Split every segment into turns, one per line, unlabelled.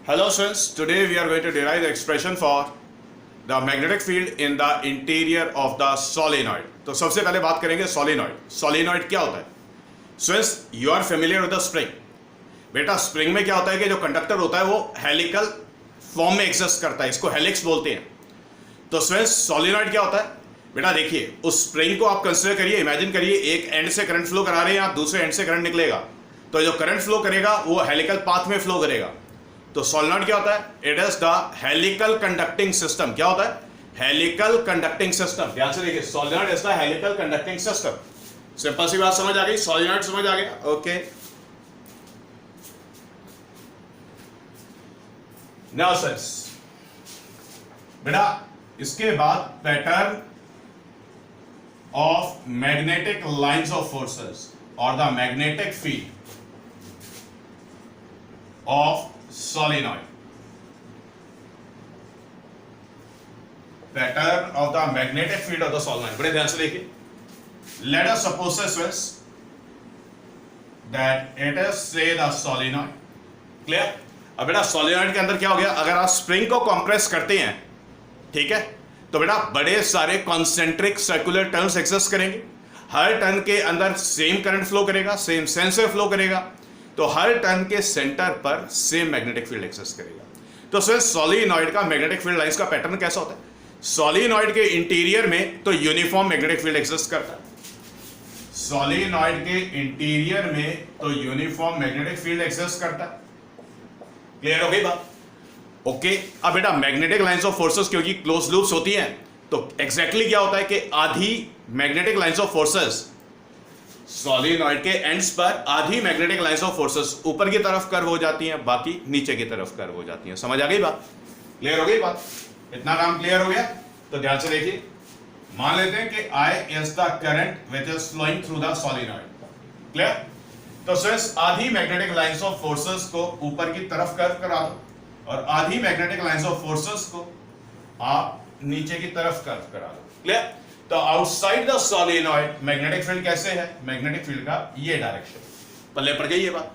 Hello students, today we are going to derive the expression for the magnetic field in the interior of the solenoid. तो सबसे पहले बात करेंगे solenoid. Solenoid क्या होता है? Students, you are familiar with the spring. बेटा spring में क्या होता है कि जो कंडक्टर होता है वो हेलिकल फॉर्म में एग्जिस्ट करता है, इसको हेलिक्स बोलते हैं. तो स्टूडेंट्स सोलिनॉइड क्या होता है? बेटा देखिए, उस स्प्रिंग को आप कंसीडर करिए, इमेजिन करिए एक एंड से करंट फ्लो करा रहे हैं आप, दूसरे एंड से करंट निकलेगा, तो जो करंट फ्लो करेगा वो हेलिकल पाथ में फ्लो करेगा. तो सोलिनॉइड क्या होता है? It is the helical conducting system. क्या होता है? Helical conducting system. ध्यान से देखिए, solenoid is the helical conducting system. Simple सी बात समझ आ गई, सोलिनॉइड समझ आ गया. ओके, नाउ सर बेटा इसके बाद pattern of magnetic lines of forces और the magnetic field of solenoid. Pattern of the magnetic field of the solenoid. बड़े ध्यान से देखिए. Let us suppose this that it is say the solenoid. Clear? अब बेटा solenoid के अंदर क्या हो गया? अगर आप स्प्रिंग को कंप्रेस करते हैं, ठीक है, तो बेटा बड़े सारे कॉन्सेंट्रिक सर्कुलर टर्न्स एग्जिस्ट करेंगे. हर टर्न के अंदर सेम करंट फ्लो करेगा, सेम सेंस में फ्लो करेगा, तो हर टर्न के सेंटर पर सेम मैग्नेटिक फील्ड एक्सिस्ट करेगा. तो सर सोलिनॉइड का मैग्नेटिक फील्ड लाइंस का पैटर्न कैसा होता है? सोलिनॉइड के इंटीरियर में तो यूनिफॉर्म मैग्नेटिक फील्ड एक्सिस्ट करता है. सोलिनॉइड के इंटीरियर में तो यूनिफॉर्म मैग्नेटिक फील्ड एक्सिस्ट करता है. क्लियर हो गई बात? ओके. अब बेटा मैग्नेटिक लाइंस ऑफ फोर्सेस क्योंकि क्लोज लूप्स होती हैं, तो एग्जैक्टली क्या होता है कि आधी magnetic lines of forces solenoid के एंड्स पर, आधी मैग्नेटिक लाइंस ऑफ फोर्सेस ऊपर की तरफ कर्व हो जाती हैं, बाकी नीचे की तरफ कर्व हो जाती हैं. समझ आ गई बात? क्लियर हो गई बात? इतना काम क्लियर हो गया? तो ध्यान से देखिए, मान लेते हैं कि I is the current which is flowing through the solenoid. Clear? तो सिर्फ आधी मैग्नेटिक लाइंस ऑफ फोर्सेस को ऊपर की तरफ कर्व करा दो और आधी मैग्नेटिक लाइंस ऑफ फोर्सेस को आप नीचे की तरफ कर्व करा दो. क्लियर? तो outside the solenoid magnetic field कैसे है? मैग्नेटिक फील्ड का ये डायरेक्शन. पल्ले पड़ गई ये बात?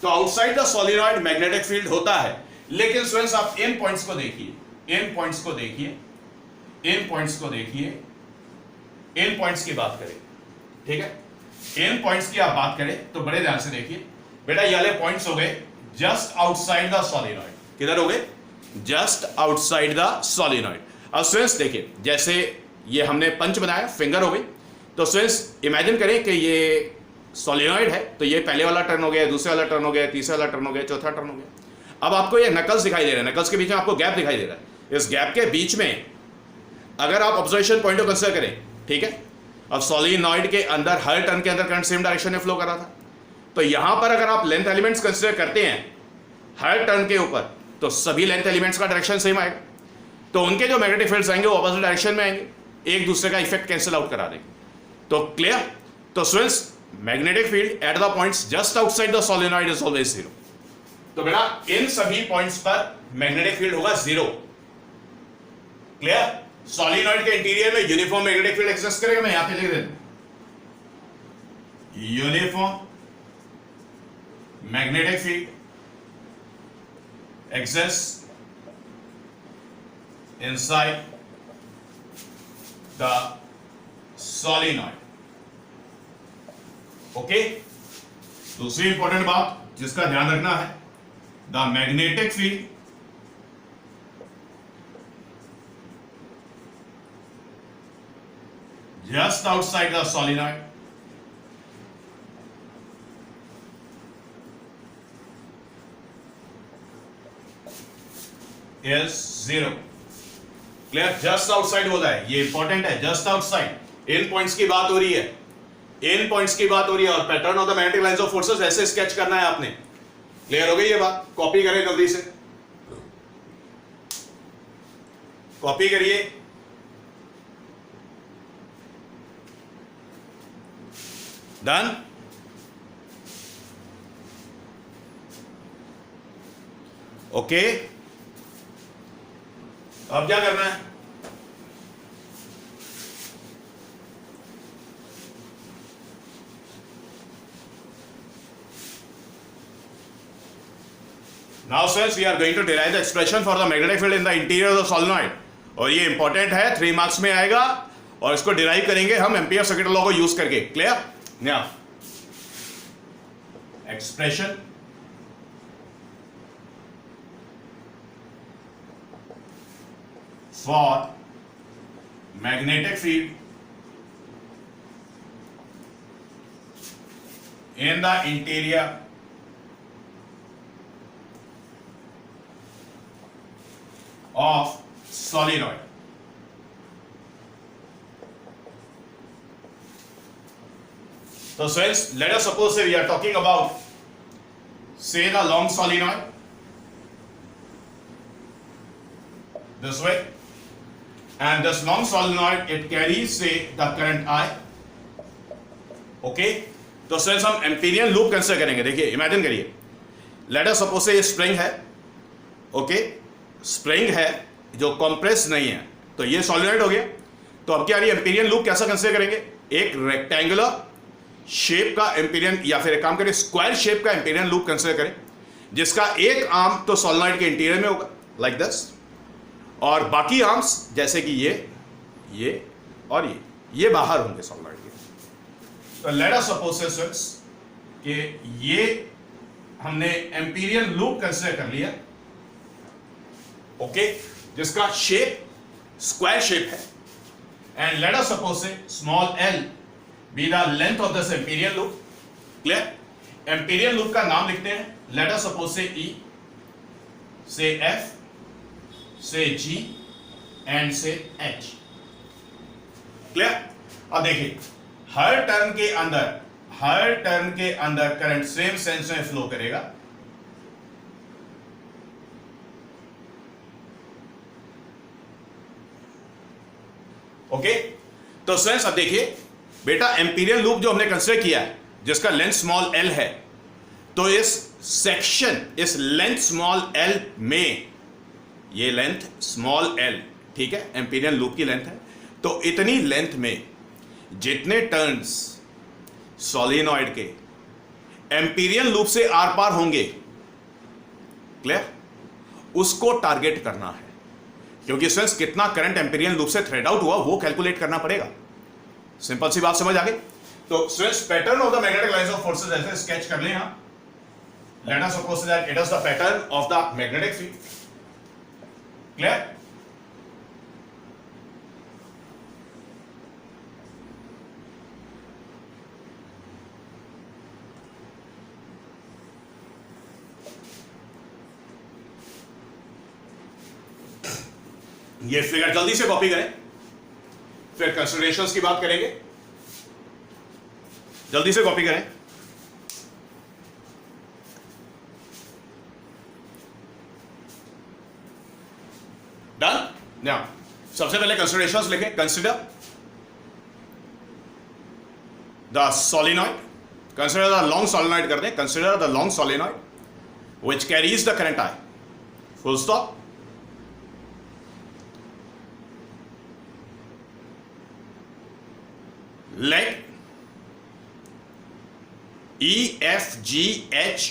तो outside the solenoid magnetic field होता है, लेकिन स्टूडेंट्स आप इन पॉइंट्स को देखिए, इन पॉइंट्स को देखिए, इन पॉइंट्स को देखिए, इन पॉइंट्स की बात करें, ठीक है, इन पॉइंट्स की आप बात करें तो बड़े ध्यान से देखिए. बेटा ये वाले पॉइंट्स हो गए जस्ट आउटसाइड द सोलिनॉइड. किधर हो गए? Just outside the solenoid. अब स्टूडेंट्स देखिए, जैसे ये हमने पंच बनाया, फिंगर हो गई, तो स्टूडेंट्स इमेजिन करें कि ये सोलिनॉइड है, तो ये पहले वाला टर्न हो गया, दूसरा वाला टर्न हो गया, तीसरा वाला टर्न हो गया, चौथा टर्न हो गया. अब आपको ये नकल्स दिखाई दे रहे हैं, नकल्स के बीच में आपको गैप दिखाई दे रहा है. इस गैप के बीच में अगर आप ऑब्जर्वेशन पॉइंट को कंसीडर करें, ठीक है, अब सोलिनॉइड के अंदर हर टर्न के अंदर करंट सेम डायरेक्शन में फ्लो कर रहा था, तो यहां पर अगर आप लेंथ एलिमेंट्स कंसीडर करते हैं हर टर्न के ऊपर, तो सभी लेंथ एलिमेंट्स का डायरेक्शन सेम आएगा, तो उनके जो मैग्नेटिक फील्ड्स आएंगे वो ऑपोजिट डायरेक्शन में आएंगे, एक दूसरे का इफेक्ट कैंसिल आउट करा देंगे. तो क्लियर? तो students magnetic field at the points just outside the solenoid is always zero. तो बेटा इन सभी पॉइंट्स पर मैग्नेटिक फील्ड होगा जीरो. क्लियर? सोलिनॉइड के इंटीरियर में यूनिफॉर्म मैग्नेटिक फील्ड एक्सिस्ट करेगा. मैं यहां पे लिख देता हूं uniform magnetic field exist inside the solenoid. Okay. दूसरी इंपॉर्टेंट बात जिसका ध्यान रखना है, the magnetic field just outside the solenoid is zero. Clear? Just outside बोला है, ये इंपॉर्टेंट है. जस्ट आउटसाइड, इन पॉइंट्स की बात हो रही है, इन पॉइंट्स की बात हो रही है, और pattern of the magnetic lines of forces ऐसे स्केच करना है आपने. क्लियर हो गई ये बात? कॉपी करें जल्दी से, कॉपी करिए. डन? ओके. अब क्या करना है? Now since we are going to derive the expression for the magnetic field in the interior of the solenoid, और ये इंपॉर्टेंट है, 3 मार्क्स में आएगा, और इसको डिराइव करेंगे हम एम्पियर सर्किट लॉ को यूज करके. Clear? Now expression for magnetic field in the interior of solenoid. So friends, let us suppose we are talking about, say, the long solenoid this way, and this long solenoid, it carries, say, the current I. Okay, तो friends हम Amperian loop consider करेंगे. देखिए, imagine करिए, let us suppose से ये spring है. Okay, spring है जो कंप्रेस नहीं है, तो ये सॉलिनॉइड हो गया. तो अब क्या रही, एम्पीरियन लूप कैसा कंसीडर करेंगे? एक रेक्टेंगुलर शेप का एम्पीरियन, या फिर एक काम करें, स्क्वायर शेप का एम्पीरियन लूप कंसीडर करें, जिसका एक आर्म तो सॉलिनॉइड के इंटीरियर में होगा लाइक दिस, और बाकी आर्म्स जैसे कि ये और ये बाहर होंगे सॉलिनॉइड के. तो लेट अस सपोज फ्रेंड्स कि ये हमने एम्पीरियन लूप कंसीडर कर लिया. ओके, जिसका शेप स्क्वायर शेप है, एंड लेट अस सपोज से small L be the length of this Amperian loop. Clear? Amperian loop का नाम लिखते हैं. लेट अस सपोज से ई, से एफ, से जी एंड से एच. क्लियर? अब देखिए, हर टर्न के अंदर करंट सेम सेंस में फ्लो करेगा. ओके, तो फ्रेंड्स अब देखिए बेटा, एम्पीरियल लूप जो हमने कंसीडर किया है, जिसका लेंथ स्मॉल एल है, तो इस सेक्शन, इस लेंथ स्मॉल एल में, ये लेंथ स्मॉल एल, ठीक है, एम्पीरियल लूप की लेंथ है, तो इतनी लेंथ में जितने टर्न्स सॉलिनॉइड के एम्पीरियन लूप से आर पार होंगे, क्लियर, उसको टारगेट करना है. क्योंकि फ्रेंड्स कितना करंट एम्पीरियन लूप से थ्रेड आउट हुआ वो कैलकुलेट करना पड़ेगा. सिंपल सी बात समझ आ गई. तो friends, pattern of the magnetic lines of forces ऐसे स्केच कर लें. Let us suppose that it is the pattern of the magnetic field. Clear? ये फिगर जल्दी से कॉपी करें, फिर कंसीडरेशंस की बात करेंगे. जल्दी से कॉपी करें. डन? नाउ सबसे पहले कंसीडरेशंस लिखें. Consider the solenoid, consider the long solenoid कर दें. Consider the long solenoid which carries the current I. Full stop. Let EFGH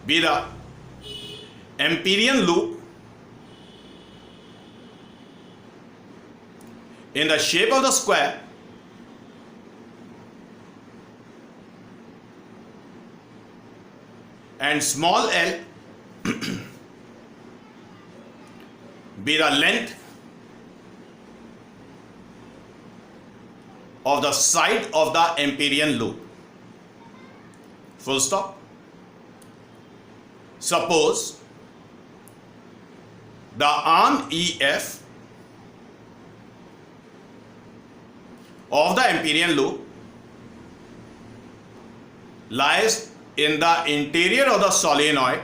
be the Amperian loop in the shape of the square and small l be the length of the side of the Amperian loop. Full stop. Suppose the arm EF of the Amperian loop lies in the interior of the solenoid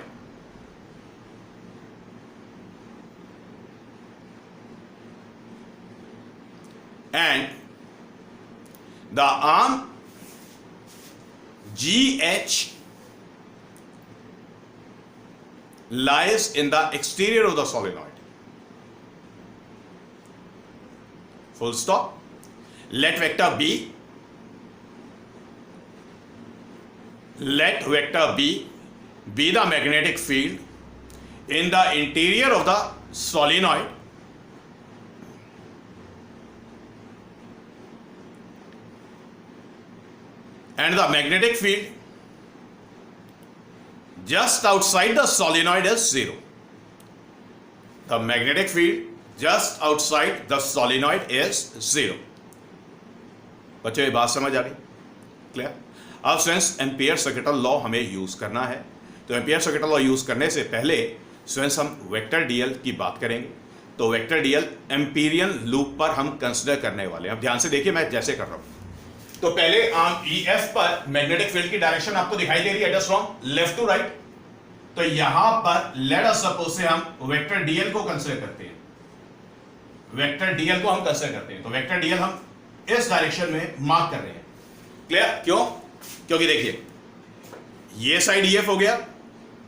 and the arm GH lies in the exterior of the solenoid. Full stop. Let vector B let vector B be the magnetic field in the interior of the solenoid and the magnetic field just outside the solenoid is 0. The magnetic field just outside the solenoid is 0. बच्चों ये बात समझ आ रही? Clear? अब students ampere circuital law हमें use करना है, तो एम्पियर सर्किटल लॉ यूज करने से पहले स्टूडेंट्स हम वेक्टर डीएल की बात करेंगे। तो वेक्टर डीएल एम्पीरियन लूप पर हम कंसिडर करने वाले हैं। अब ध्यान से देखिए मैं जैसे कर रहा हूं। तो पहले आर्म EF पर मैग्नेटिक फील्ड की डायरेक्शन आपको दिखाई दे रही है फ्रॉम लेफ्ट टू राइट। तो यहां पर लेट अस सपोज से हम वेक्टर डीएल को कंसीडर करते हैं, वेक्टर डीएल को हम कंसीडर करते हैं। तो वेक्टर डीएल हम इस डायरेक्शन में मार्क कर रहे हैं। क्लियर? क्यों? क्योंकि देखिए ये साइड EF हो गया,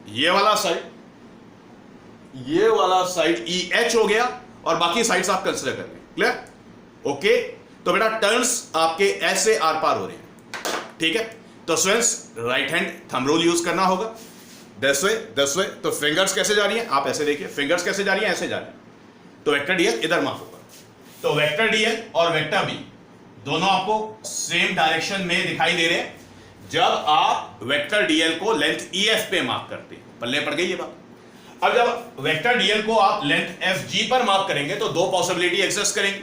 ये वाला साइड EH हो गया और बाकी साइड्स आप कंसीडर कर रहे हैं। क्लियर? ओके, तो बेटा टर्न्स आपके ऐसे आर पार हो रहे हैं। ठीक है, तो students right hand thumb rule use करना होगा, दिस वे। तो फिंगर्स कैसे जा रही हैं आप ऐसे देखिए, फिंगर्स कैसे जा रही हैं, ऐसे जा रही हैं। तो वेक्टर डीएल इधर मार्क होगा। तो वेक्टर डीएल और वेक्टर बी दोनों आपको सेम डायरेक्शन में दिखाई दे रहे हैं जब आप वेक्टर डीएल को लेंथ EF पे मार्क करते हैं। पल्ले पड़ गई ये बात। अब जब वेक्टर डीएल को आप लेंथ FG पर मार्क करेंगे तो दो पॉसिबिलिटी एग्जिस्ट करेंगी।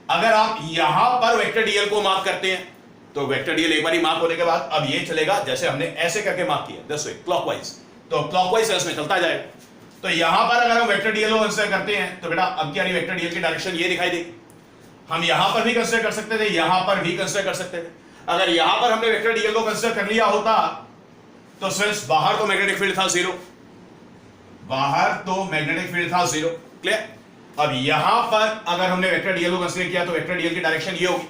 अगर आप यहां पर वेक्टर डीएल को मार्क करते हैं तो वेक्टर डीएल एक बार मार्क होने के बाद अब ये चलेगा जैसे हमने ऐसे करके मार्क किया, दिस वे क्लॉकवाइज। तो क्लॉकवाइज सेंस में चलता जाएगा। तो यहां पर अगर हम वेक्टर डीएल को कंसीडर करते हैं तो बेटा अब क्या वेक्टर डीएल की डायरेक्शन ये दिखाई देगी। हम यहां पर भी कंसीडर कर सकते थे, यहां पर भी कंसीडर कर सकते थे। अगर यहां पर हमने वेक्टर डीएल को कंसीडर कर लिया होता तो सिर्फ बाहर तो मैग्नेटिक फील्ड था 0, बाहर तो मैग्नेटिक फील्ड था 0। क्लियर? अब यहां पर अगर हमने वेक्टर डीएल को कंसीडर किया तो वेक्टर डीएल की डायरेक्शन ये होगी,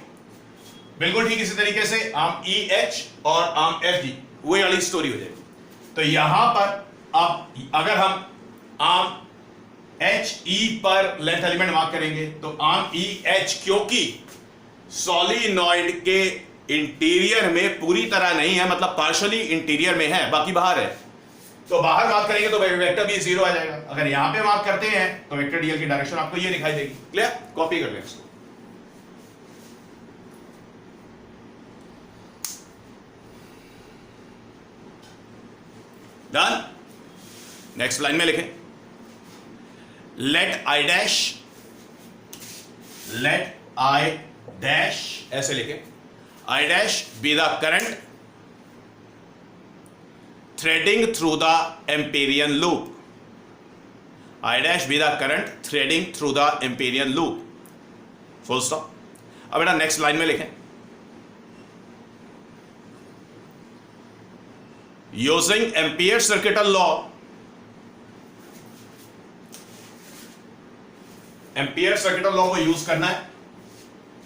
बिल्कुल ठीक इसी तरीके से आर्म EH और आर्म FG वही वाली स्टोरी हो जाएगी। तो यहां पर अब अगर हम आर्म HE पर लेंथ एलिमेंट मार्क करेंगे तो आर्म EH क्योंकि सॉलिनॉइड के इंटीरियर में पूरी तरह नहीं है, मतलब पार्शियली इंटीरियर में है, बाकी बाहर है, तो बाहर मार्क करेंगे तो वेक्टर भी 0 आ जाएगा। अगर यहां पे मार्क करते हैं तो वेक्टर डीएल की डायरेक्शन आपको ये दिखाई देगी। क्लियर? कॉपी कर लें इसको। डन। नेक्स्ट लाइन में लिखें लेट I डैश ऐसे लिखें, I dash B the current threading through the Amperian loop. I dash be the current threading through the Amperian loop. Full stop. अब बेटा नेक्स्ट लाइन में लिखें using Ampere circuital law. Ampere circuital law को use करना है।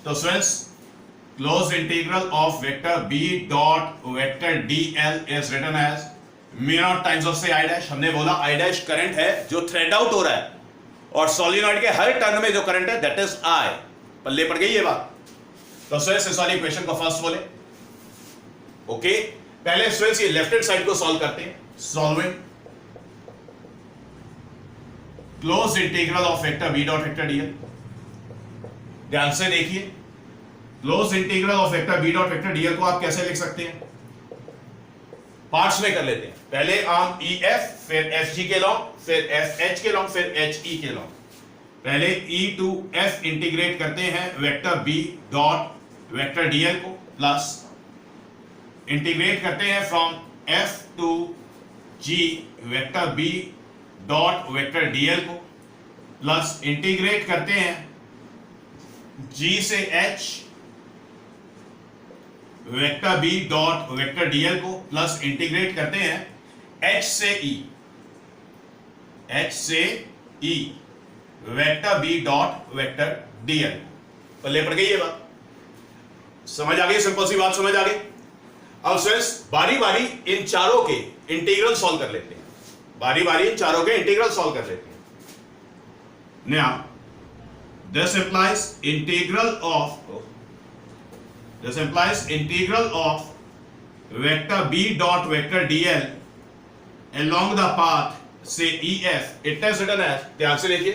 तो students close integral of vector B dot vector DL is written as mu not times of से I डैश। हमने बोला I डैश करंट है जो थ्रेड आउट हो रहा है और सॉलिनॉइड के हर टर्न में जो करंट है दैट इज I। पल्ले पड़ गई ये बात। तो स्टूडेंट्स इस वाली इक्वेशन को फर्स्ट बोले। ओके, पहले स्टूडेंट्स ये लेफ्ट हैंड साइड को सॉल्व करते हैं। Solving close integral of vector B dot vector DL। ध्यान से देखिए, close integral of vector B dot vector DL को आप कैसे लिख सकते हैं? पार्ट्स में कर लेते हैं। पहले आर्म EF, फिर FG के लॉन्ग, फिर FH के लॉन्ग, फिर HE के लॉन्ग। पहले E टू F इंटीग्रेट करते हैं vector B dot vector DL को, प्लस इंटीग्रेट करते हैं from F to G vector B dot vector DL को, प्लस इंटीग्रेट करते हैं G से H vector B dot vector DL को, प्लस इंटीग्रेट करते हैं H से E vector B dot vector DL। पल्ले पड़ गई ये बात, समझ आ गई? सिंपल सी बात समझ आ गई। अब स्टूडेंट्स बारी बारी इन चारों के इंटीग्रल सॉल्व कर लेते हैं, बारी बारी इन चारों के इंटीग्रल सॉल्व कर लेते हैं। Now this implies integral of vector B dot vector DL along the path से EF it is written as, ध्यान से देखिए,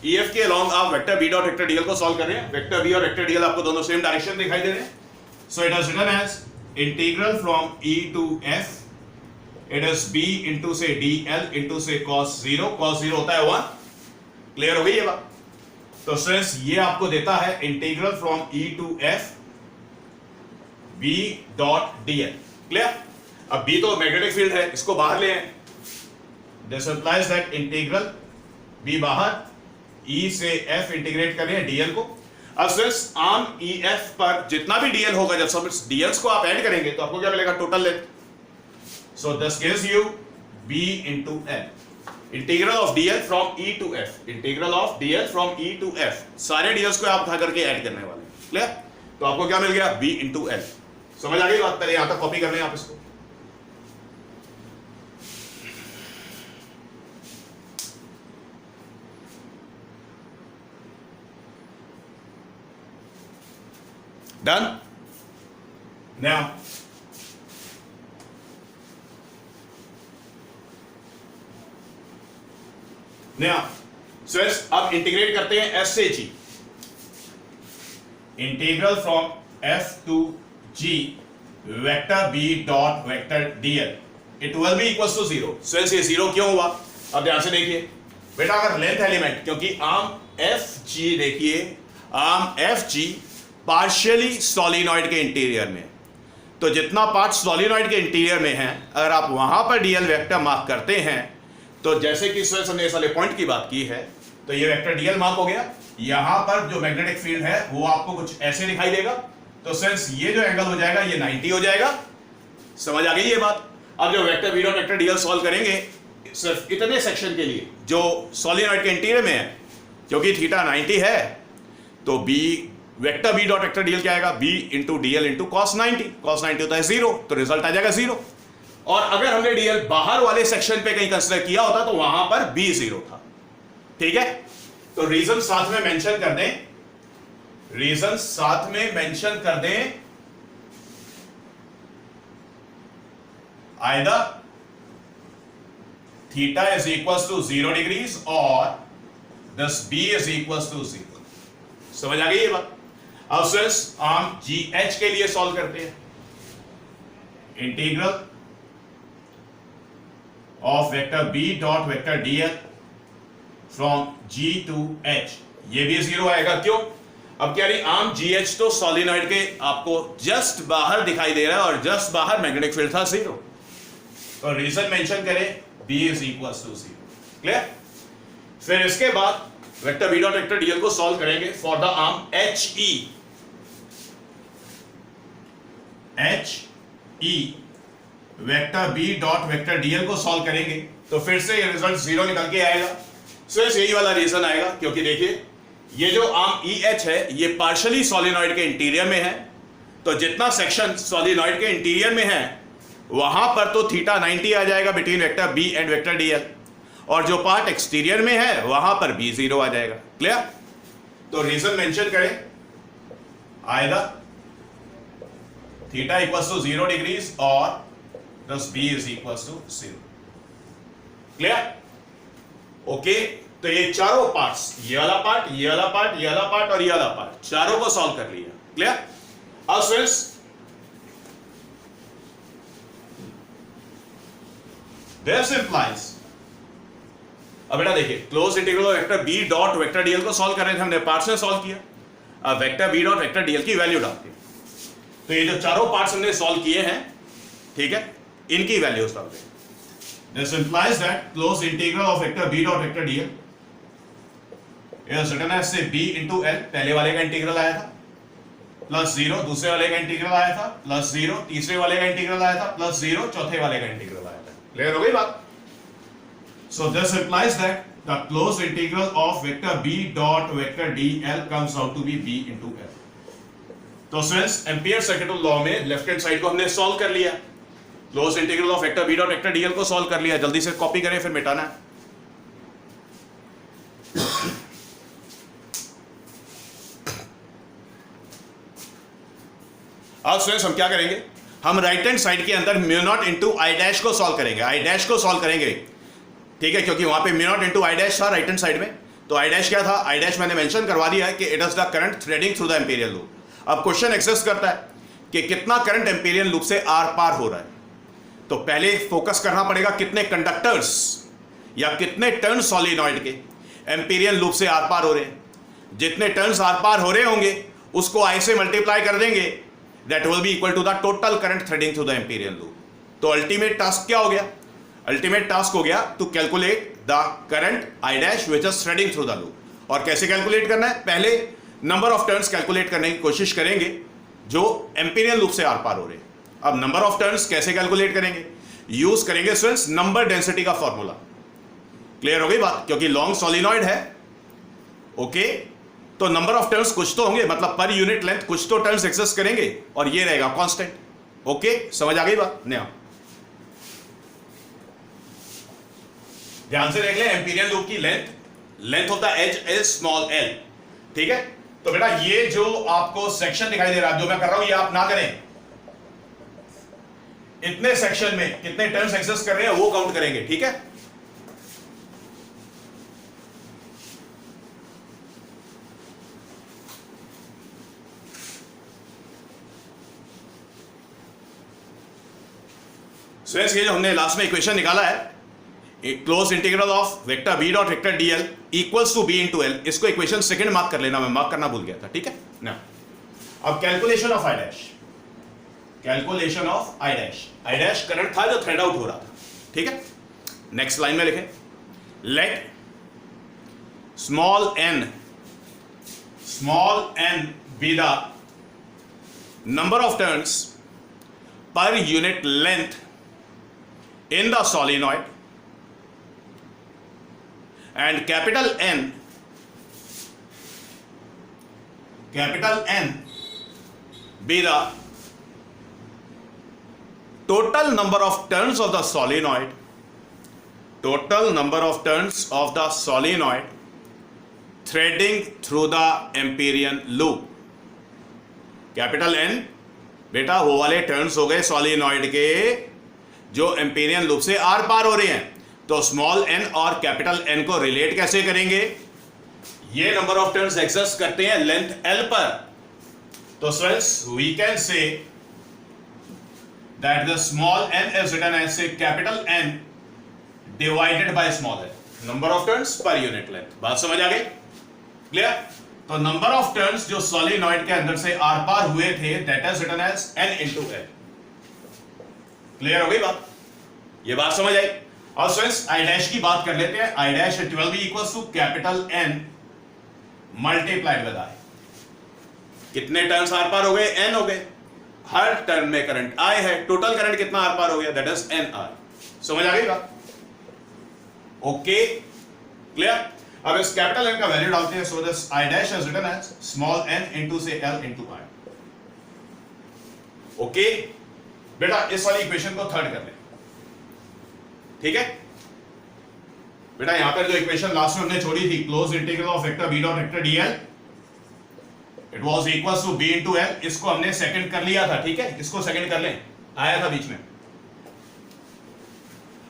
EF के along आप vector B dot vector DL को सॉल्व कर रहे हैं। वेक्टर B और वेक्टर DL आपको दोनों सेम डायरेक्शन दिखाई दे रहे हैं। So it is written as integral from E to F, it is B into say DL into से cos 0 होता है 1। क्लियर हो गई ये बात? तो सिंस ये आपको देता है integral from E to F B dot DL। Clear? अब B तो मैग्नेटिक फील्ड है, इसको बाहर ले आए। This implies that integral B बाहर, E से F इंटीग्रेट कर रहे हैं DL को। अब सिंस आर्म EF पर जितना भी DL होगा, जब सब DLs को आप ऐड करेंगे तो आपको क्या मिलेगा? Total length. So this gives you B into L, integral of DL from E to F, integral of DL from E to F। सारे DLs को आप उठा करके ऐड करने वाले हैं। क्लियर? तो आपको क्या मिल गया? B into L। समझ आ गई बात? पहले यहां तक कॉपी करने आप इसको। Done? Now, so अब इंटीग्रेट करते हैं F से G, integral from F to G vector B dot vector DL, it will be equal to 0। सो ये 0 क्यों हुआ? अब ध्यान से देखिए बेटा, अगर लेंथ एलिमेंट, क्योंकि आर्म FG देखिए, आर्म FG पार्शियली सोलिनॉइड के इंटीरियर में, तो जितना पार्ट सोलिनॉइड के इंटीरियर में है, अगर आप वहां पर DL वेक्टर मार्क करते हैं, तो जैसे कि हमने इस वाले पॉइंट की बात की है, तो ये वेक्टर DL मार्क हो गया। यहां पर जो मैग्नेटिक फील्ड है वो आपको कुछ ऐसे दिखाई देगा, तो सिंस ये जो एंगल हो जाएगा ये 90 हो जाएगा। समझ आ गई ये बात? अब जो vector B dot vector DL solve करेंगे सिर्फ इतने सेक्शन के लिए जो सोलिनॉइड के इंटीरियर में है, क्योंकि थीटा 90 है, तो vector B dot vector DL क्या आएगा? B into DL into cos 90 होता है 0, तो रिजल्ट आ जाएगा 0। और अगर हमने DL बाहर वाले सेक्शन पे कहीं कंसीडर किया होता तो वहां पर B 0 था। ठीक है? तो रीजन साथ में मेंशन कर दें, रीजन साथ में मेंशन कर दें, either theta is equal to 0 degrees और this B is equal to 0। समझ आ गई ये बात? अब सिंस हम GH के लिए सॉल्व करते हैं, integral of vector B dot vector DL from G to H, ये भी 0 आएगा। क्यों? अब क्या रही, आर्म GH तो सोलिनॉइड के आपको जस्ट बाहर दिखाई दे रहा है, और जस्ट बाहर मैग्नेटिक फील्ड था 0, तो रीजन मेंशन करें B is equal to 0। Clear? फिर इसके बाद vector B dot vector DL को सॉल्व करेंगे for the arm HE, vector B dot vector DL को सॉल्व करेंगे तो फिर से ये रिजल्ट 0 निकल के आएगा। सो यही वाला रीजन आएगा, क्योंकि देखिए ये जो आर्म EH है ये पार्शियली सोलिनॉइड के इंटीरियर में है, तो जितना सेक्शन सोलिनॉइड के इंटीरियर में है वहां पर तो थीटा 90 आ जाएगा between vector B and vector DL, और जो पार्ट एक्सटीरियर में है वहां पर B 0 आ जाएगा। क्लियर? तो रीजन मेंशन करें, either theta equals to 0 degrees और दस B is equals to 0। Clear? Okay, तो ये चारों पार्ट्स, ये वाला पार्ट, ये वाला पार्ट, ये वाला पार्ट और ये वाला पार्ट, चारों को सॉल्व कर लिया। क्लियर? अब फ्रेंड्स दिस इंप्लाइज, अब बेटा देखिए close integral of vector B dot vector DL को सॉल्व कर रहे थे, हमने पार्ट्स में सॉल्व किया। अब vector B dot vector DL की वैल्यू डालते हैं, तो ये जो चारों पार्ट्स हमने सॉल्व किए हैं, ठीक है, इनकी वैल्यूज डालते हैं। This implies that closed integral of vector B dot vector DL is written as say B into L, पहले वाले का इंटीग्रल आया था, प्लस 0 दूसरे वाले का इंटीग्रल आया था, प्लस 0 तीसरे वाले का इंटीग्रल आया था, प्लस 0 चौथे वाले का इंटीग्रल आया था। क्लियर हो गई बात? So this implies that the closed integral of vector B dot vector DL comes out to be B into L. तो फ्रेंड्स एम्पियर सर्किट लॉ में लेफ्ट हैंड साइड को हमने सॉल्व कर लिया, close integral of vector B dot vector DL को solve कर लिया। जल्दी से कॉपी करें, फिर मिटाना है। अब फ्रेंड्स हम क्या करेंगे, हम राइट हैंड साइड के अंदर mu naught into I dash को सॉल्व करेंगे, आई डैश को सॉल्व करेंगे, ठीक है, क्योंकि वहां पे म्यू नॉट इंटू आई डैश था राइट हैंड साइड में। तो आई डैश क्या था, आई डैश मैंने मेंशन करवा दिया है कि it is the current threading through the Amperian loop. अब क्वेश्चन एक्सेस करता है कि कितना करंट एम्पीरियल लूप से आर पार हो रहा है। तो पहले फोकस करना पड़ेगा कितने कंडक्टर्स या कितने टर्न सॉलिनॉइड के एम्पीरियल लूप से आर पार हो रहे हैं। जितने टर्न्स आर पार हो रहे होंगे उसको आई से मल्टीप्लाई कर देंगे, that will be equal to the total current threading through the Amperian loop. तो अल्टीमेट टास्क क्या हो गया, अल्टीमेट टास्क हो गया to calculate the current I dash which is threading through the loop. और कैसे कैलकुलेट करना है, पहले नंबर ऑफ टर्न्स कैलकुलेट करने की कोशिश करेंगे जो एम्पीरियल लूप से आर पार हो रहे हैं। अब नंबर ऑफ टर्न्स कैसे कैलकुलेट करेंगे, यूज करेंगे स्टूडेंट्स नंबर डेंसिटी का फॉर्मूला। क्लियर हो गई बात, क्योंकि लॉन्ग सॉलिनॉइड है, ओके, तो नंबर ऑफ टर्न्स कुछ तो होंगे, मतलब पर यूनिट लेंथ कुछ तो टर्न्स एक्सेस करेंगे और ये रहेगा कांस्टेंट। ओके, समझ आ गई बात? नहीं, ध्यान से देख ले, एम्पीरियल लूप की length of the edge is small L, ठीक है। तो बेटा ये जो आपको सेक्शन दिखाई दे रहा है जो मैं कर रहा हूं, ये आप ना करें, इतने सेक्शन में कितने टर्न्स एक्सेस कर रहे हैं वो काउंट करेंगे, ठीक है। स्टूडेंट्स ये जो हमने लास्ट में इक्वेशन निकाला है, close integral of vector B dot vector D L equals to B into L, इसको इक्वेशन सेकंड मार्क कर लेना, मैं मार्क करना भूल गया था, ठीक है ना। अब calculation of I dash, calculation of I dash current था जो थ्रेड आउट हो रहा था, ठीक है। नेक्स्ट लाइन में लिखें, let small n be the number of turns per unit length in the solenoid and capital N be the total number of turns of the solenoid, total number of turns of the solenoid threading through the Amperian loop। Capital N बेटा वो वाले turns हो गए solenoid के जो Amperian loop से आर पार हो रहे हैं। तो स्मॉल एन और कैपिटल एन को रिलेट कैसे करेंगे, ये नंबर ऑफ टर्न्स एक्सेस करते हैं लेंथ एल पर। तो students we can say that the small N is written as say capital N divided by small N, number of turns per unit length. बात समझ आ गई, क्लियर। तो number of turns जो सॉलिनॉइड के अंदर से आर पार हुए थे that is written as N into L. Clear हो गई बात, ये बात समझ आई। और स्टूडेंट्स आई डैश की बात कर लेते हैं, I dash it will be equals to capital N multiplied with I. कितने टर्न्स आर पार हो गए, एन हो गए, हर टर्न में करंट आई है, टोटल करंट कितना आर पार हो गया, दैट इज एन आई। समझ आ गई बात, ओके क्लियर। अब इस कैपिटल एन का वैल्यू डालते हैं, so this I dash is written as small n into say L into I. Okay बेटा इस वाली इक्वेशन को थर्ड कर ले, ठीक है बेटा। यहां पर जो इक्वेशन लास्ट में हमने छोड़ी थी, close integral of vector B dot vector DL it was equals to B into L, इसको हमने सेकंड कर लिया था, ठीक है, इसको सेकंड कर लें, आया था बीच में।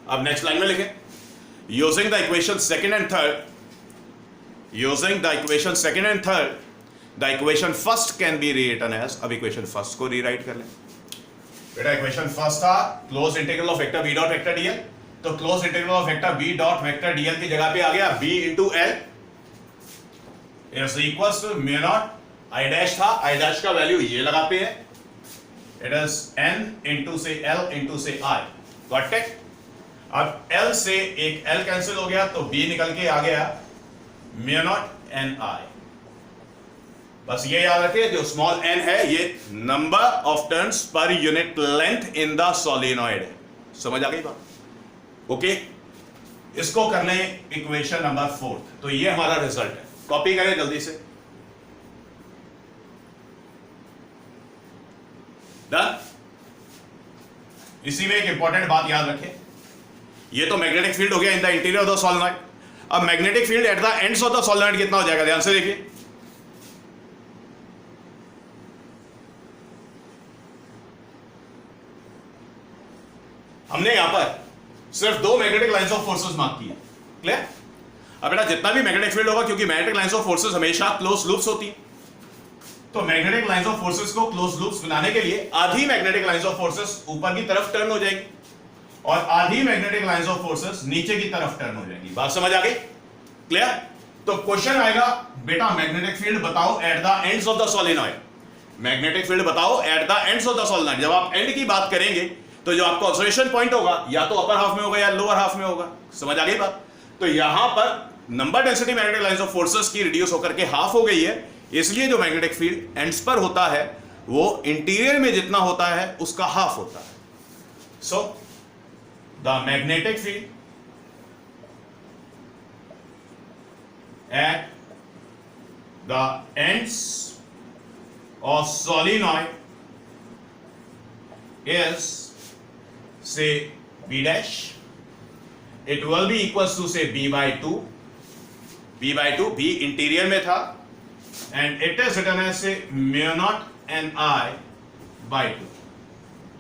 अब नेक्स्ट लाइन में लिखें, using the equation second and third, using the equation second and third the equation first can be rewritten as. अब इक्वेशन फर्स्ट को रीराइट कर लें बेटा। इक्वेशन फर्स्ट था close integral of vector B dot vector DL, तो close integral of vector B dot vector DL की जगह पे आ गया B into L is equals to mu naught I dash था, आई डैश का वैल्यू ये लगाते हैं, इट इज एन इंटू से एल इंटू से आई, गॉट इट। अब एल से एक एल कैंसिल हो गया तो बी निकल के आ गया म्यू नॉट एन आई। बस ये याद रखिए जो स्मॉल एन है ये number of turns per unit length in the solenoid है। समझ आ गई बात, ओके। इसको कर लें इक्वेशन नंबर 4, तो ये हमारा रिजल्ट है। कॉपी करें जल्दी से, डन। इसी में एक इंपॉर्टेंट बात याद रखें, ये तो मैग्नेटिक फील्ड हो गया in the interior of the solenoid. अब magnetic field at the ends of the solenoid कितना हो जाएगा, ध्यान से देखिए। हमने यहां पर सिर्फ 2 magnetic lines of forces mark किए, क्लियर। अब बेटा जितना भी मैग्नेटिक फील्ड होगा, क्योंकि मैग्नेटिक लाइंस ऑफ फोर्सेस हमेशा क्लोज लूप्स होती है, तो मैग्नेटिक लाइंस ऑफ फोर्सेस को क्लोज लूप्स बनाने के लिए आधी मैग्नेटिक लाइंस ऑफ फोर्सेस ऊपर की तरफ टर्न हो जाएगी और आधी मैग्नेटिक लाइंस ऑफ फोर्सेस नीचे की तरफ टर्न हो जाएगी। बात समझ आ गई, क्लियर। तो क्वेश्चन आएगा बेटा मैग्नेटिक फील्ड बताओ at the ends of the solenoid, magnetic field बताओ at the ends of the solenoid. जब आप एंड की बात करेंगे तो जो आपका ऑब्जर्वेशन पॉइंट होगा या तो अपर हाफ में होगा या लोअर हाफ में होगा, समझ आ गई बात। तो यहां पर number density magnetic lines of forces की रिड्यूस होकर के हाफ हो गई है, इसलिए जो मैग्नेटिक फील्ड एंड्स पर होता है वो इंटीरियर में जितना होता है उसका हाफ होता है। So the magnetic field at the ends of solenoid is say B dash, it will be equals to say B by 2, B interior में था and it is written as say mu naught n I by 2।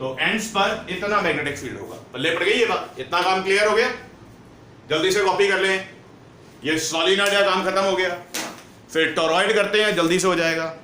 तो ends पर इतना magnetic field होगा। पल्ले पड़ गई ये बात, इतना काम क्लियर हो गया। जल्दी से कॉपी कर लें, ये सोलिनॉइड का काम खत्म हो गया। फिर टोरॉइड करते हैं, जल्दी से हो जाएगा।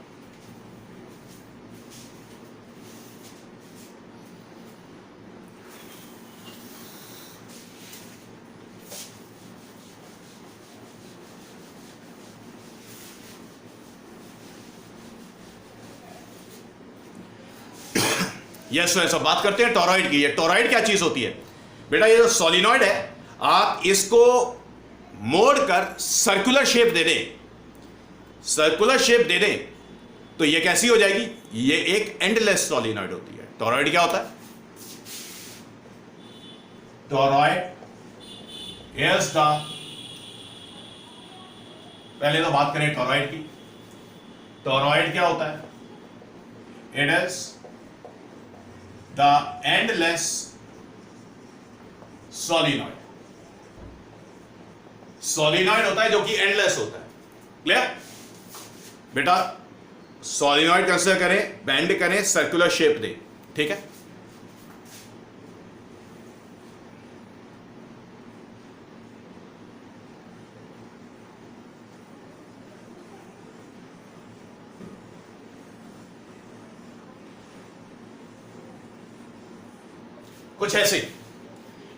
यस वैसा बात करते हैं टोरॉइड की। ये टोरॉइड क्या चीज होती है बेटा? ये जो सोलिनॉइड है, आप इसको मोड़कर सर्कुलर शेप दे दें, सर्कुलर शेप दे दें तो ये कैसी हो जाएगी? ये एक एंडलेस सोलिनॉइड होती है। टोरॉइड क्या होता है? टोरॉइड इज द, पहले तो बात करें टोरॉइड की। टोरॉइड क्या होता है? It is the endless solenoid. Solenoid होता है जो कि एंडलेस होता है, क्लियर बेटा। सोलिनॉइड कंसीडर करें, बेंड करें, सर्कुलर शेप दें, ठीक है। कुछ ऐसे,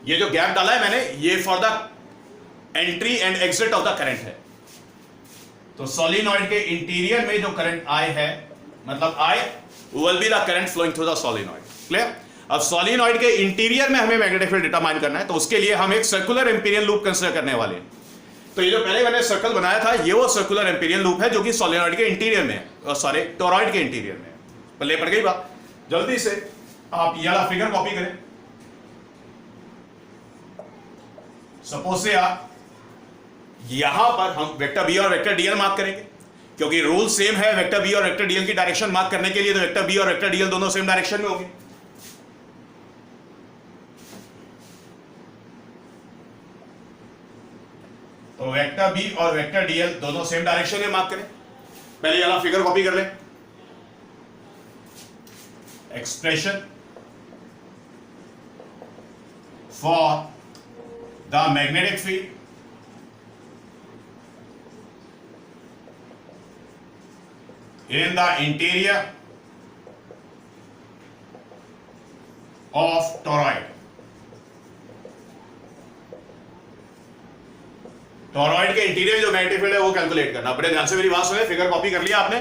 ये जो गैप डाला है मैंने, ये for the entry and exit of the current है। तो सोलिनॉइड के इंटीरियर में जो करंट आई है, मतलब I will be the current flowing through the solenoid, clear. अब सोलिनॉइड के इंटीरियर में हमें मैग्नेटिक फील्ड डिटरमाइन करना है, तो उसके लिए हम एक सर्कुलर एम्पीरियन लूप कंसीडर करने वाले हैं। तो ये जो पहले मैंने सर्कल बनाया था, ये वो सर्कुलर एम्पीरियन लूप है जो कि सोलिनॉइड के इंटीरियर में है, सॉरी टोरॉइड के इंटीरियर में है। पल्ले पड़ गई बात। जल्दी से आप ये वाला फिगर कॉपी करें। सपोज से आप यहां पर हम वेक्टर बी और वेक्टर डीएल मार्क करेंगे, क्योंकि रूल सेम है वेक्टर बी और वेक्टर डीएल की डायरेक्शन मार्क करने के लिए, तो वेक्टर बी और वेक्टर डीएल दोनों सेम डायरेक्शन में होंगे। तो वेक्टर बी और वेक्टर डीएल दोनों सेम डायरेक्शन में मार्क करें। पहले वाला फिगर कॉपी कर लें। Expression for the magnetic field in the interior of toroid। Toroid के इंटीरियर जो मैग्नेटिक फील्ड है वो कैलकुलेट करना। बड़े ध्यान से मेरी बात सुने, फिगर कॉपी कर लिया आपने।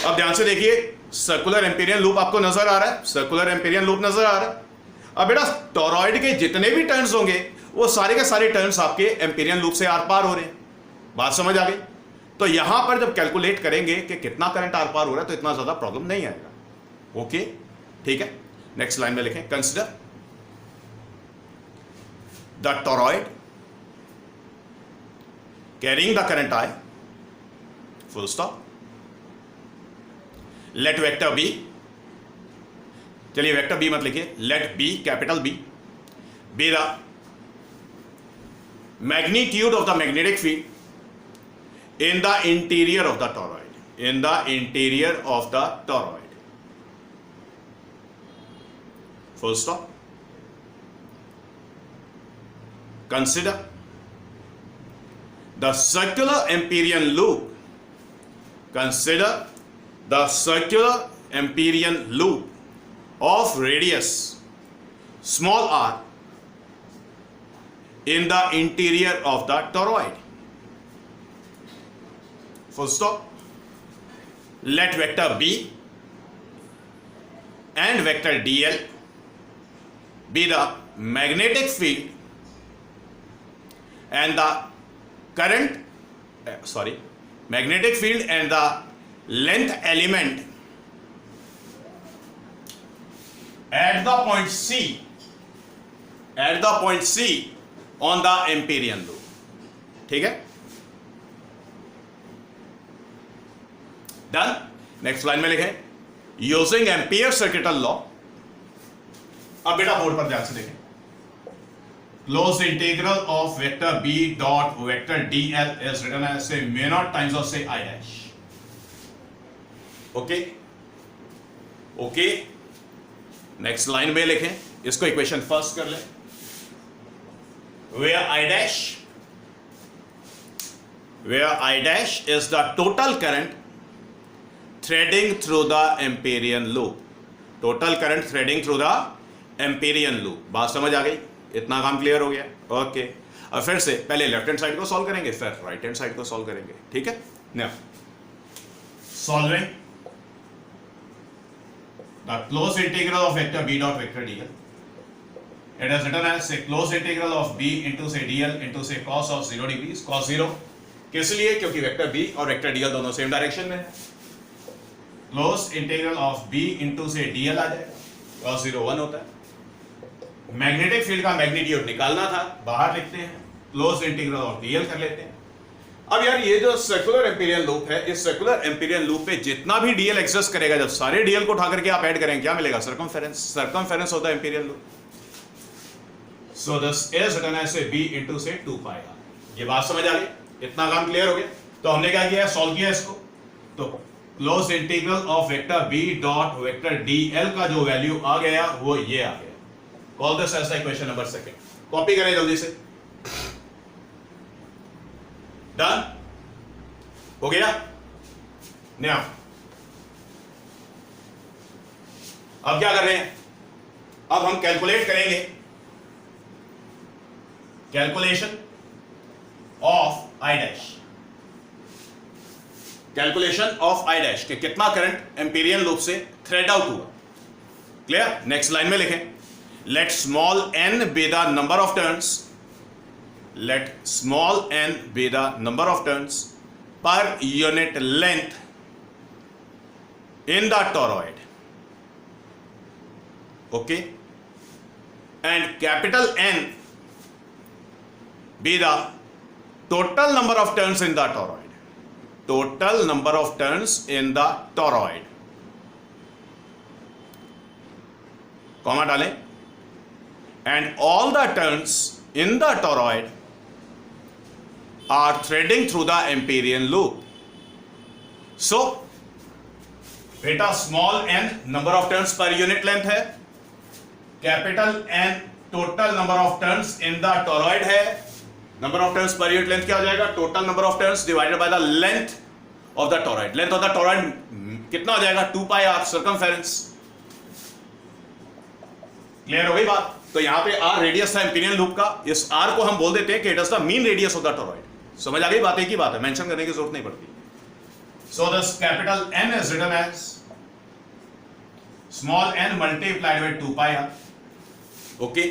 अब ध्यान से देखिए, सर्कुलर एम्पीरियन लूप आपको नजर आ रहा है, सर्कुलर एम्पीरियन लूप नजर आ रहा है। अब बेटा टोरॉइड के जितने भी टर्न्स होंगे वो सारे के सारे टर्न्स आपके एम्पीरियन लूप से आर पार हो रहे हैं। बात समझ आ गई? तो यहां पर जब कैलकुलेट करेंगे कि कितना करंट आर पार हो रहा है तो इतना ज्यादा प्रॉब्लम नहीं आएगा। ओके, ठीक है। नेक्स्ट लाइन में लिखें, consider the toroid carrying the current I, full stop. Let vector B, चलिए वेक्टर बी मत लिखिए, let B, capital B, B the magnitude of the magnetic field in the interior of the toroid, in the interior of the toroid, full stop। consider the circular Ampérian loop. Consider the circular Ampérian loop of radius small r in the interior of the toroid. Full stop. Let vector B and vector dl be the magnetic field and the current magnetic field and the length element at the point C on the Ampérian loop. ठीक है, done. Next line में लिखें using ampere circuital law. अब बेटा board पर ध्यान से देखें. Close integral of vector B dot vector dl is written as say mu not times of से I dash. Okay okay. Next line में लिखें, इसको इक्वेशन फर्स्ट कर लें. where I dash is the total current threading through the Ampérian loop. Total current threading through the Ampérian loop. बात समझ आ गई? इतना काम क्लियर हो गया? ओके. अब फिर से पहले लेफ्ट हैंड साइड को सॉल्व करेंगे, फिर राइट हैंड साइड को सॉल्व करेंगे. ठीक है. Now solving the closed integral of vector B dot vector dl. It is written as say closed integral of B into say dl into say cos of 0 degrees. Cos 0 किस लिए? क्योंकि vector B और vector dl दोनों same direction में है. Closed integral of B into say dl आ जाएगा. Cos 0 1 होता है. मैग्नेटिक फील्ड का मैग्नीट्यूड निकालना था, बाहर लिखते हैं. Closed integral of dl कर लेते हैं. अब यार ये जो सर्कुलर एम्पीरियन लूप है, इस सर्कुलर एम्पीरियन लूप पे जितना भी डीएल एग्जिस्ट करेगा, जब सारे डीएल को उठा करके आप ऐड करेंगे क्या मिलेगा? सर्कमफेरेंस होता है Amperian loop. So this is written as say b into say 2 pi r. ये बात समझ आ गई? इतना काम क्लियर हो गया. तो हमने क्या किया? सॉल्व किया इसको. तो close integral of vector b dot vector dl का जो वैल्यू आ गया वो ये आ गया. Call this as the equation number second. Copy करें जल्दी से. डन हो गया. नाउ अब क्या कर रहे हैं? अब हम कैलकुलेट करेंगे calculation of I dash. Calculation of I dash के कितना करंट एम्पीरियन लूप से थ्रेड आउट हुआ. क्लियर. नेक्स्ट लाइन में लिखें let small n B the number of turns. Let small n be the number of turns per unit length in the toroid. Okay, and capital N be the total number of turns in the toroid. Total number of turns in the toroid. Comma डालें. And all the turns in the toroid are threading through the Ampérian loop. So बेटा small n number of turns per unit length है, capital N total number of turns in the toroid है. Number of turns per unit length क्या हो जाएगा? Total number of turns divided by the length of the toroid. Length of the toroid कितना हो जाएगा? 2 pi r circumference. Clear हो गई बात? तो यहां पे r रेडियस था एम्पीरियन लूप का. इस r को हम बोल देते हैं कि it is the mean radius of the toroid. समझ आ गई बात? एक ही बात है, मेंशन करने की जरूरत नहीं पड़ती. So this capital N is written as small n multiplied by 2 pi r. Okay.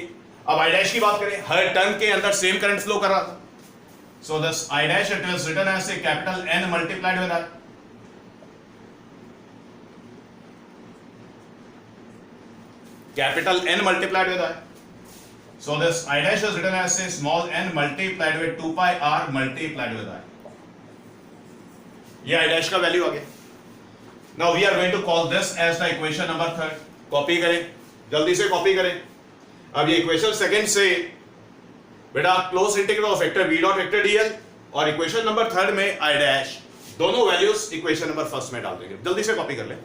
अब I डैश की बात करें, हर टर्न के अंदर सेम करंट फ्लो कर रहा था. So this I dash it is written as a capital N multiplied with r. Capital N multiplied with r. So this I dash is written as say small n multiplied with 2 pi r multiplied with I. ये I dash का value आ गया. Now we are going to call this as the equation number 3. Copy करें, जल्दी से copy करें. अब ये equation second से बेटा close integral of vector b dot vector dl और इक्वेशन नंबर 3 में I dash दोनों वैल्यूज इक्वेशन नंबर फर्स्ट में डाल देंगे. जल्दी से कॉपी कर लें.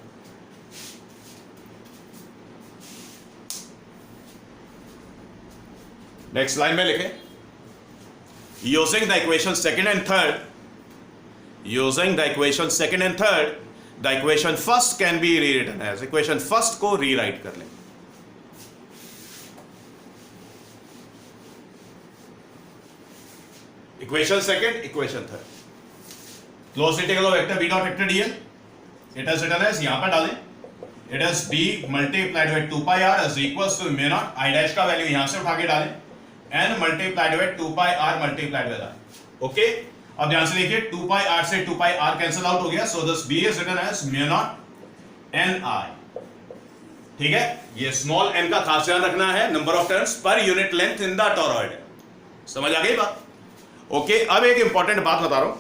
नेक्स्ट लाइन में लिखें using the equation second and third, the equation first can be rewritten as, equation first को rewrite कर लें. Equation second, equation third. Close integral of vector b dot vector dl. It is written as, यहां पर डालें, it is b multiplied with 2 pi r is equals to mu naught I dash का value यहां से उठा के डालें, n multiplied with 2 pi r multiplied with r. Okay, अब ध्यान से देखिए 2 pi r से 2 pi r कैंसिल आउट हो गया, so this b is written as mu naught n I. ठीक है, ये स्मॉल n का खास ध्यान रखना है, number of turns per unit length in the torrid. समझ आ गई बात? ओके, अब एक इंपॉर्टेंट बात बता रहा हूं.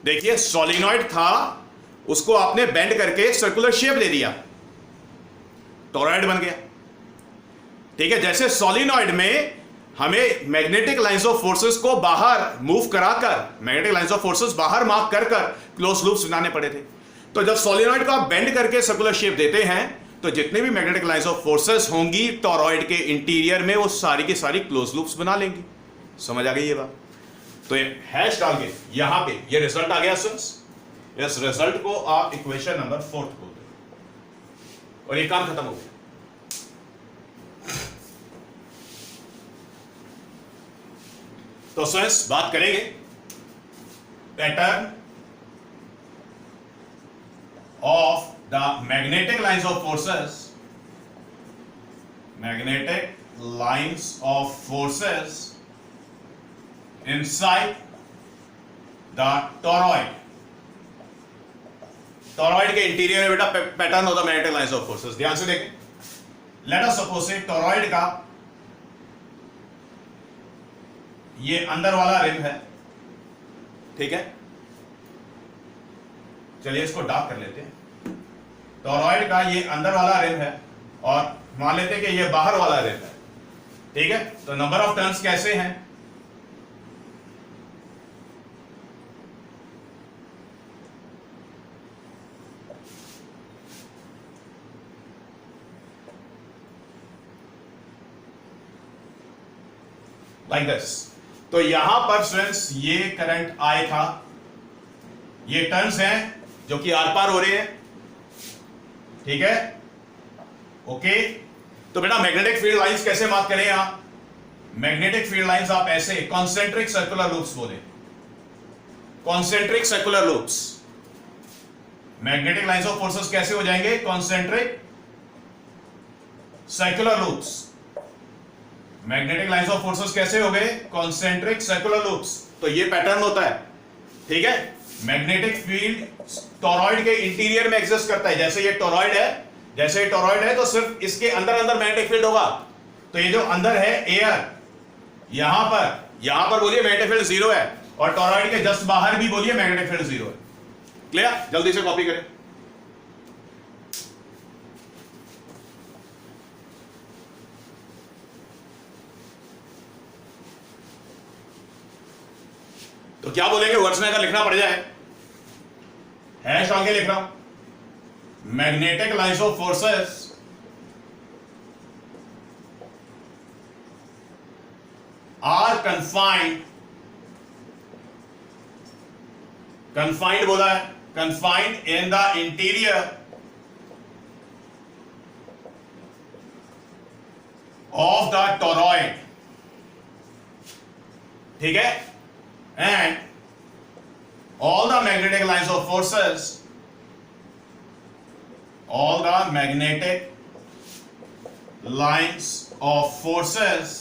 देखिए सोलिनॉइड था, उसको आपने बेंड करके सर्कुलर शेप दे दिया, टॉरॉइड बन गया. ठीक है, जैसे सोलिनॉइड में हमें मैग्नेटिक लाइंस ऑफ फोर्सेस को बाहर मूव कराकर, मैग्नेटिक लाइंस ऑफ फोर्सेस बाहर मार्क कर कर क्लोज लूप्स बनाने पड़े थे. तो जब सोलिनॉइड को आप बेंड करके सर्कुलर शेप देते हैं, तो जितने भी मैग्नेटिक लाइंस ऑफ फोर्सेस होंगी टॉरॉइड के इंटीरियर में, वो सारी की सारी क्लोज लूप्स बना लेंगी. समझ आ गई ये बात? तो ये हैश डाल के यहां पे ये रिजल्ट आ गया स्टूडेंट्स. इस रिजल्ट को आप इक्वेशन नंबर 4 बोल दो और ये काम खत्म हो गया. तो स्टूडेंट्स बात करेंगे pattern of the magnetic lines of forces, magnetic lines of forces inside the toroid. Torrid के इंटीरियर में बेटा पैटर्न होता है मैग्नेटिक लाइंस ऑफ फोर्सेस. ध्यान से देखें, लेट अस सपोज से टॉरॉइड का ये अंदर वाला रिम है. ठीक है, चलिए इसको डार्क कर लेते हैं. टॉरॉइड का ये अंदर वाला रिम है और मान लेते हैं कि ये बाहर वाला रिम है. ठीक है, तो नंबर ऑफ टर्न्स कैसे हैं? Like this. तो यहां पर स्टूडेंट्स ये करंट I था, ये टर्न्स हैं जो कि आर पार हो रहे हैं. ठीक है, ओके. तो बेटा मैग्नेटिक फील्ड लाइंस कैसे मार्क करें आप? मैग्नेटिक फील्ड लाइंस आप ऐसे कॉन्सेंट्रिक सर्कुलर लूप्स बोले, concentric circular loops. Magnetic lines of forces कैसे हो जाएंगे? Concentric circular loops. Magnetic lines of forces कैसे हो गए? Concentric circular loops. तो ये पैटर्न होता है. ठीक है, मैग्नेटिक फील्ड टॉरॉइड के इंटीरियर में एग्जिस्ट करता है. जैसे ये टॉरॉइड है, जैसे ये टॉरॉइड है तो सिर्फ इसके अंदर अंदर मैग्नेटिक फील्ड होगा. तो ये जो अंदर है एयर, यहां पर बोलिए मैग्नेटिक फील्ड 0 है, और टॉरॉइड के जस्ट बाहर भी बोलिए मैग्नेटिक फील्ड 0 है. क्लियर? जल्दी से कॉपी करें. तो क्या बोलेंगे? वर्ड्स में अगर लिखना पड़ जाए, हैश आगे लिख रहा हूं, magnetic lines of forces are confined बोला है, confined in the interior of the toroid. ठीक है, and all the magnetic lines of forces, all the magnetic lines of forces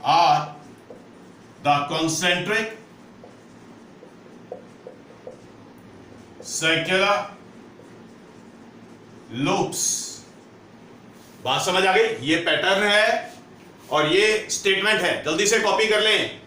are the concentric circular loops. बात समझ आ गई? ये pattern है और ये स्टेटमेंट है. जल्दी से कॉपी कर लें.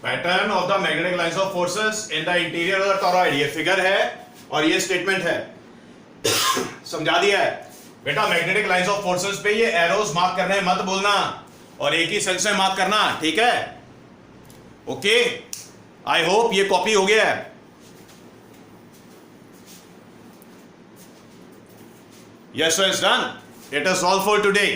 Pattern of the magnetic lines of forces in the interior of the torrid. ये फिगर है और ये स्टेटमेंट है. समझा दिया है. बेटा मैग्नेटिक लाइंस ऑफ फोर्सेस पे ये एरोज मार्क करने मत बोलना, और एक ही सेल से मार्क करना, ठीक है? ओके, आई होप ये कॉपी हो गया है। Yes, so it's done. It is all for today.